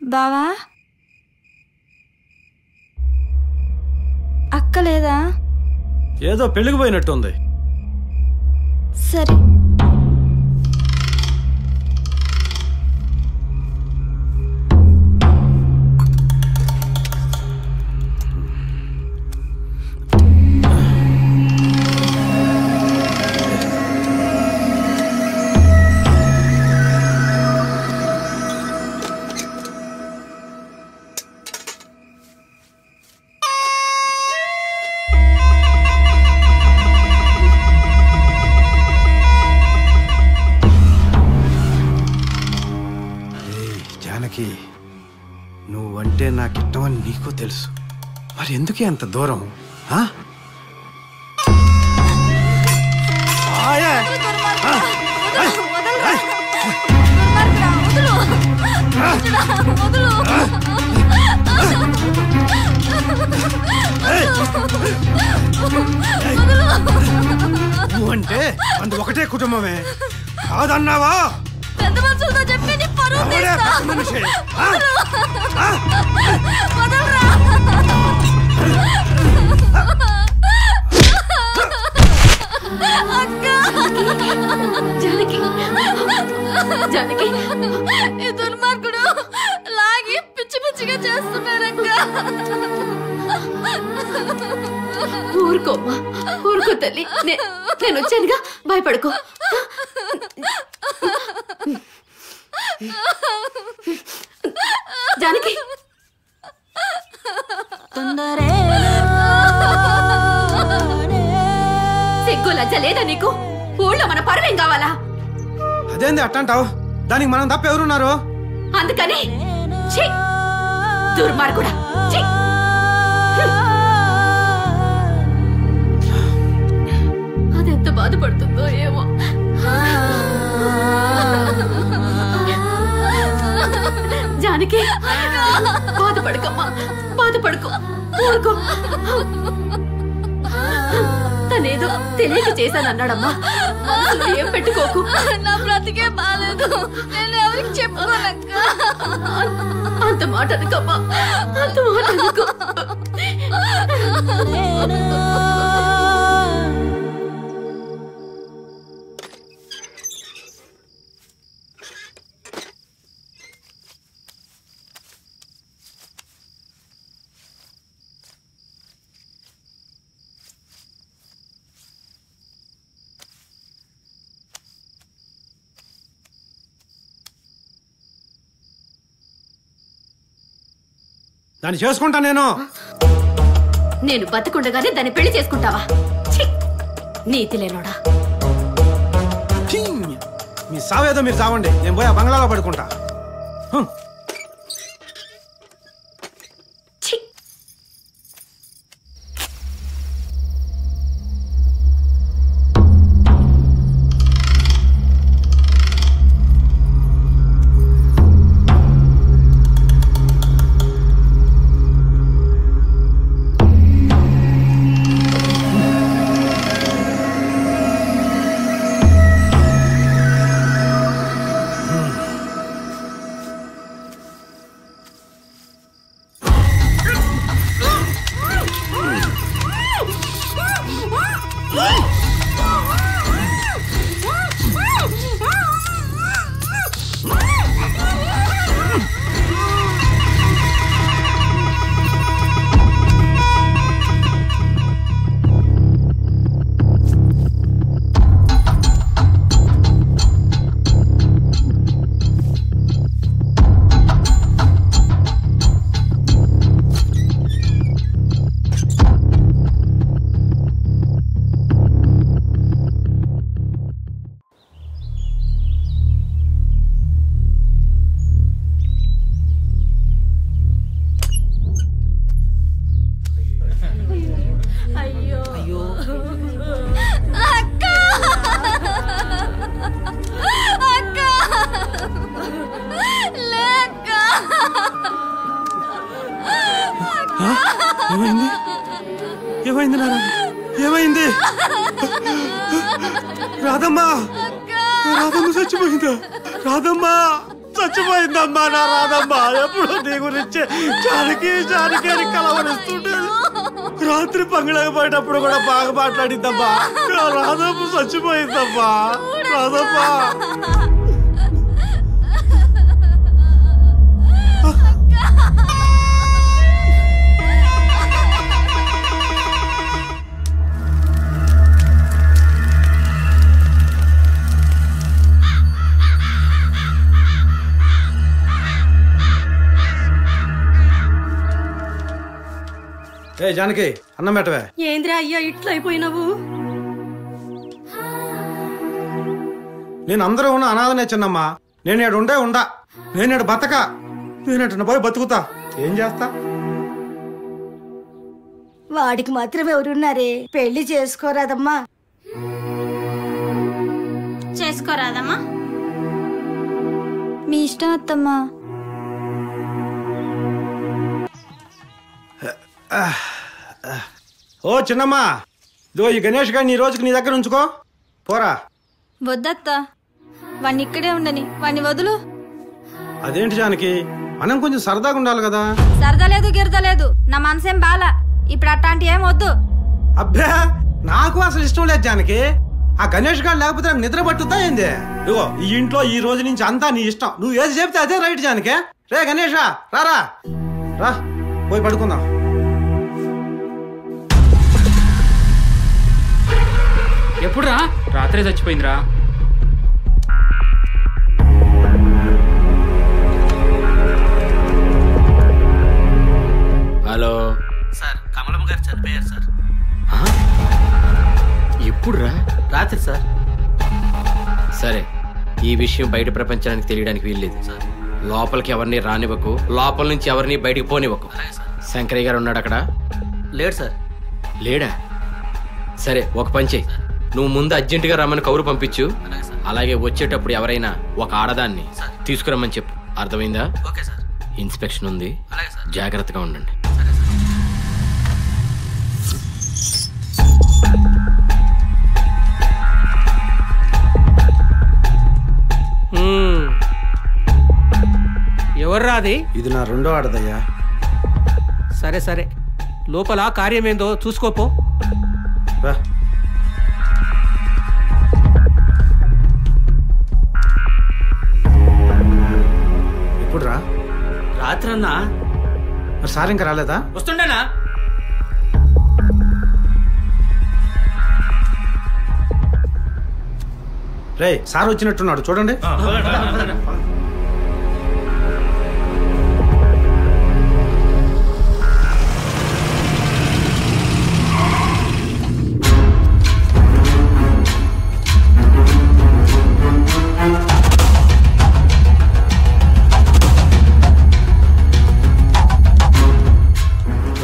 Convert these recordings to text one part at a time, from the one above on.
బావా అక్క లేదా? ఏదో పెళ్లికి పోయినట్టుంది. సరే నువ్వంటే నాకిష్టమని నీకు తెలుసు, మరి ఎందుకే అంత దూరం? నువ్వంటే అందు ఒకటే కుటుంబమే కాదన్నావా? పెద్ద మనుషులతో చెప్పి నీ పరువు తీస్తా. వదలరా. అక్క జానకి జానకి ఈ దుర్మార్గుడు లాగి పిచ్చి పిచ్చిగా చేస్తున్నారక్క. ఊరుకోమ్మా, ఊరుకో తల్లి. నేను వచ్చానుగా, భయపడుకో. జానకి సిగ్గు లజ్జ లేదా నీకు? ఊళ్ళో మన పరువేం కావాలా? అదేంది అట్టంటావు? దానికి మనం తప్ప ఎవరున్నారు? అందుకని దుర్మార్గుడా, అదెంత బాధపడుతుందో ఏమో. జానకి బాధపడకమ్మా, బాధపడుకో, ఊరుకో. తనేదో తెలియక చేశానన్నాడమ్మా, ఏం పెట్టుకోకు. నా బ్రతికే బాలేదు, నేను ఎవరికి చెప్పుకోనక్క. అంత మాట అనుకమ్మా, అంత మాట అనుకో. దాన్ని చేసుకుంటా నేను బతుకుండగానే దాన్ని పెళ్లి చేసుకుంటావా? నీతి లేనోడా. మీ సావేదో మీరు సావండి, నేను పోయి ఆ బంగ్లాలో పడుకుంటా. ఏమైంది నాన్న? ఏమైంది? రాధమ్మా, రాధమ్మ చచ్చిపోయిందా? రాధమ్మా, చచ్చిపోయిందమ్మా నా రాధమ్మా. ఎప్పుడు నీ గురించి జానకి జానకి అని కలవరిస్తుంటే రాత్రి పంగళకు పోయేటప్పుడు కూడా బాగా మాట్లాడిందమ్మా. నా రాధమ్మ చచ్చిపోయిందమ్మా. రాధమ్మా ఏ జానకి అన్నం పెట్టవే. ఏంద్రా అయ్యా ఇట్లా అయిపోయినావు? నేను అందరూ ఉన్న అనాథనే చిన్నమ్మా. నేనేడు ఉండా నేనేడు బతక నేనేటన్నా పోయి బతుకుతా. ఏం చేస్తా? వాడికి మాత్రం ఎవరున్నారే? పెళ్లి చేసుకోరాదమ్మా. చేసుకోరాదమ్మా? మీ ఇష్టం అత్తమ్మా. ఓ చిన్నమ్మా, ఇదిగో ఈ గణేష్ గారిని ఈ రోజుకి నీ దగ్గర ఉంచుకో. పోరా. వద్దత్తా, వాణ్ణి ఇక్కడే ఉండని. వాణ్ణి వదులు. అదేంటి జానకి, మనం కొంచెం సరదాగా ఉండాలి కదా. సరదా లేదు గిరదా లేదు. నా మనసేం బాలా. ఇప్పుడు అట్లాంటి ఏం వద్దు. అబ్బే నాకు అసలు ఇష్టం లేదు జానకి. ఆ గణేష్ గారు లేకపోతే నాకు నిద్ర పట్టుద్దా ఏంది? ఇదిగో ఈ ఇంట్లో ఈ రోజు నుంచి అంతా నీ ఇష్టం. నువ్వు ఏది చెప్తే అదే రైట్ జానకి. రే గణేషా రారా రా, పోయి పడుకుందాం. ఎప్పుడురా? రాత్రే చచ్చిపోయిందిరా. హలో సార్, కమలమ్మ గారు చనిపోయారు సార్. ఎప్పుడురా? రాత్రి సార్. సరే, ఈ విషయం బయట ప్రపంచానికి తెలియడానికి వీల్లేదు. లోపలికి ఎవరిని రానివ్వకు, లోపల నుంచి ఎవరిని బయటికి పోనివ్వకు. శంకరయ్య గారు ఉన్నాడు అక్కడ? లేడు సార్. లేడా? సరే, ఒక పని చెయ్యి. నువ్వు ముందు అర్జెంటుగా రమ్మని కౌరు పంపించు. అలాగే వచ్చేటప్పుడు ఎవరైనా ఒక ఆడదాన్ని తీసుకురమ్మని చెప్పు. అర్థమైందా? Okay sir. ఇన్స్పెక్షన్ ఉంది, అలాగే సార్. జాగ్రత్తగా ఉండండి. ఎవర్రా అది? ఇది నా రెండో ఆడదయ్యా. సరే సరే, లోపల కార్యమేందో చూసుకోపో. రా. ఎప్పుడు రా? రాత్రన్నా. మరి సార్ ఇంకా రాలేదా? వస్తుండేనా? రే సార్ వచ్చినట్టున్నాడు చూడండి.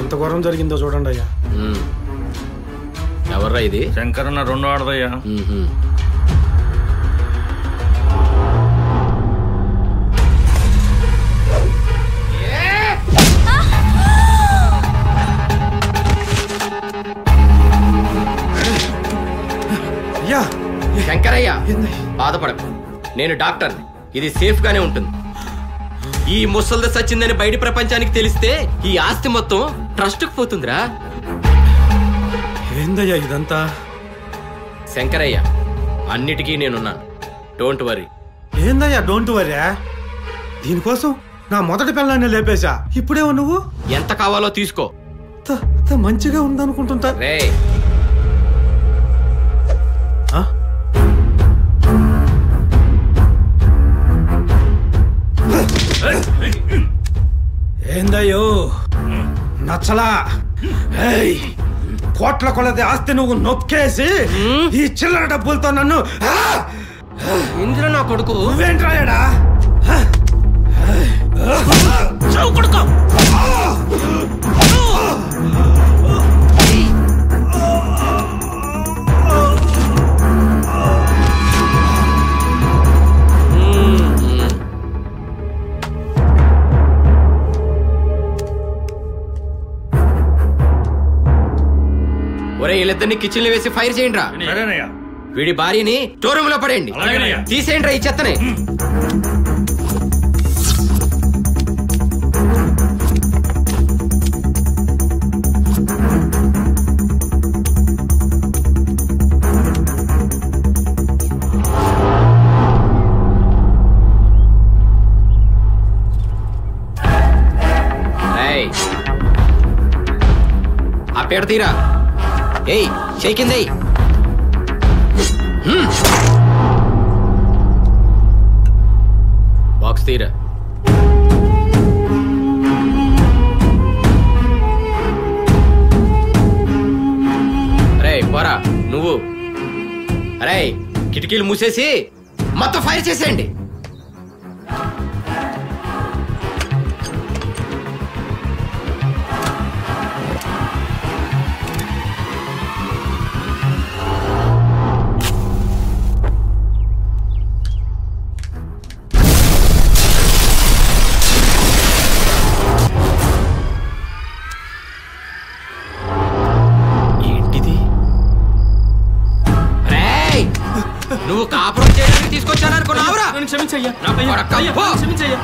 ఎంత ఘోరం జరిగిందో చూడండి అయ్యా. ఎవర్రా ఇది? శంకరన్న రెండో ఆడదయ్యా. శంకరయ్య, బాధపడకు, నేను డాక్టర్ని. ఇది సేఫ్ గానే ఉంటుంది. ఈ ముసల్ది సచ్చిందని బయట ప్రపంచానికి తెలిస్తే ఈ ఆస్తి మొత్తం ట్రస్ట్కు పోతుందిరా. ఏందయ్యా ఇదంతా? శంకరయ్య, అన్నిటికీ నేనున్నాను. Don't worry. ఏందయ్యా డోంట్ వరీ? దీనికోసం నా మొదటి పిల్లాన్ని లేపేశా. ఇప్పుడేమో నువ్వు ఎంత కావాలో తీసుకో. మంచిగా ఉందనుకుంటుంటా. రే, ఏందయ్యో నచ్చలా? కోట్ల కొలది ఆస్తి నువ్వు నొక్కేసి ఈ చిల్లర డబ్బులతో నన్ను ఇందులో నా కొడుకు నువ్వేంట్రాయడా? ఒరే, వీళ్ళిద్దరిని కిచెన్ లో వేసి ఫైర్ చేయండి రా. వీడి భార్యని స్టోర్ రూమ్ లో పడేయండి. తీసేయండి రా ఈ చెత్తని. పీడ తీరా. ఏయ్ చెయ్యి కిందేయ్. బాక్స్ తీరా. అరే పోరా నువ్వు. అరే కిటికీలు మూసేసి మొత్తం ఫైర్ చేసేయండి. నువ్వు కాపురం చేయడానికి తీసుకొచ్చాననుకున్నావురా? క్షమించయ్యా, క్షమించయ్యా.